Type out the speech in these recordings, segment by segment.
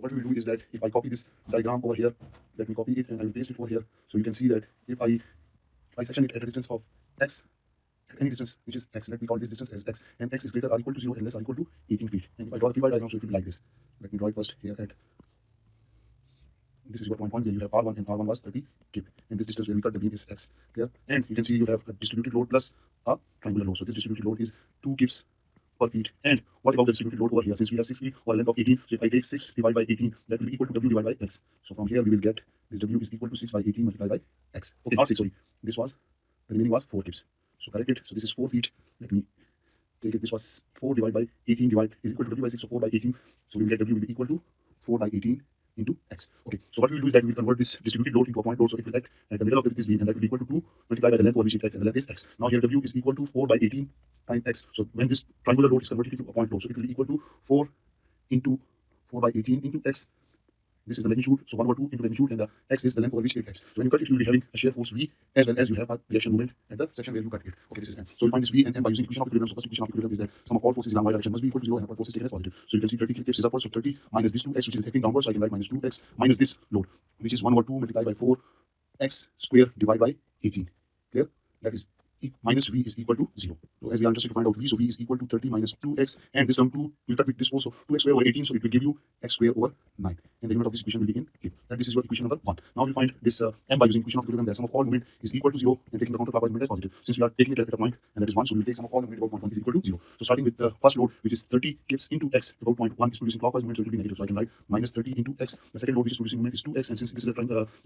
So what we will do is that if I copy this diagram over here, let me copy it and I will paste it over here. So you can see that if I section it at a distance of x, at any distance which is x, let me call this distance as x, and x is greater or equal to 0 and less or equal to 18 feet. And if I draw the free body diagram, so it will be like this. Let me draw it first here at this is your point 1 where you have R1 and R1 was 30 kip. And this distance where we cut the beam is x. Clear? And you can see you have a distributed load plus a triangular load. So this distributed load is 2 kips per feet. And what about the distributed load over here? Since we have 6 feet or a length of 18, so if I take 6 divided by 18, that will be equal to W divided by X. So from here we will get this W is equal to 6 by 18 multiplied by X. Okay, not 6, sorry. This was, the remaining was 4 kips. So correct it. So this is 4 feet. Let me take it. This was 4 divided by 18 divided is equal to W by 6. So 4 by 18. So we will get W will be equal to 4 by 18 into x. Okay, so what we will do is that we will convert this distributed load into a point load, so it will act at the middle of this beam, and that will be equal to 2 multiplied by the length over which it acts, and the length is x. Now here W is equal to 4 by 18 times x. So when this triangular load is converted into a point load, so it will be equal to 4 into 4 by 18 into x. This is the magnitude, so 1 over 2 into magnitude, and the x is the length over which it acts. So when you cut it, you will be having a shear force V as well as you have a reaction moment at the section where you cut it. Okay, this is M. So we find this V and M by using equation of equilibrium. So first equation of equilibrium is that sum of all forces in y direction must be equal to 0 and upward force is taken as positive. So you can see 30 kips is upward, so 30 minus this 2x which is acting downward, so I can write minus 2x minus this load, which is 1 over 2 multiplied by 4x square divided by 18. Clear? That is minus V is equal to 0. So as we are interested to find out V, so V is equal to 30 minus 2x, and this term 2 will cut with this also, 2x square over 18, so it will give you x square over 9. And the unit of this equation will be in kip. That this is your equation number 1. Now we find this M by using equation of equilibrium, the sum of all moment is equal to 0 and taking the counterclockwise moment as positive. Since we are taking it at a point and that is 1, so we will take sum of all moment about point 1 is equal to 0. So starting with the first load, which is 30 kips into x, about point 1 is producing clockwise moment, so it will be negative. So I can write minus 30 into x. The second load which is producing moment is 2x, and since this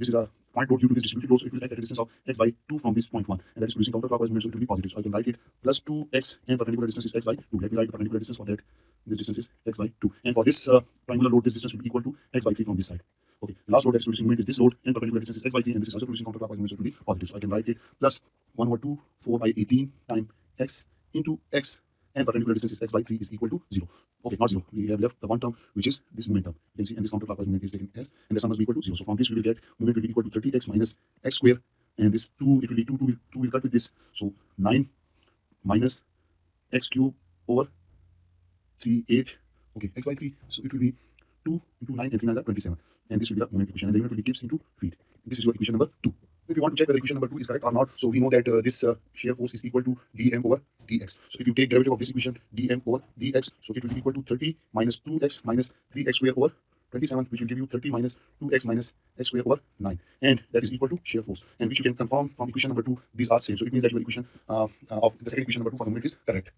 is a point load due to this distributed load, so it will act at a distance of x by 2 from this point 1, and that is producing counterclockwise moment, so it will be positive. So I can write it plus 2x, and perpendicular distance is x by 2. Let me write the perpendicular distance for that. This distance is x by 2, and for this triangular load, this distance will be equal to x by 3 from this side. Okay, the last load that is producing moment is this load, and perpendicular distance is x by 3, and this is also producing counterclockwise moment, so it will be positive. So I can write it plus 1 over 2 4 by 18 times x into x, and perpendicular distance is x by 3 is equal to 0. Okay, not 0. We have left the one term which is this momentum. You can see, and this counterclockwise moment is taken as, and the sum must be equal to 0. So from this we will get moment will be equal to 30x minus x square, and this 2 it will be 2 will cut with this, so 9 minus x cube over 3 8. Okay, x by 3, so it will be 2 into 9 and 3 9 are 27, and this will be the moment equation, and the unit will be kips into feet. This is your equation number 2. If you want to check whether equation number 2 is correct or not, so we know that this shear force is equal to dm over dx. So if you take derivative of this equation dm over dx, so it will be equal to 30 minus 2x minus 3x square over 27, which will give you 30 minus 2x minus x square over 9, and that is equal to shear force, and which you can confirm from equation number 2. These are same, so it means that your equation of the second equation number 2 for the moment is correct.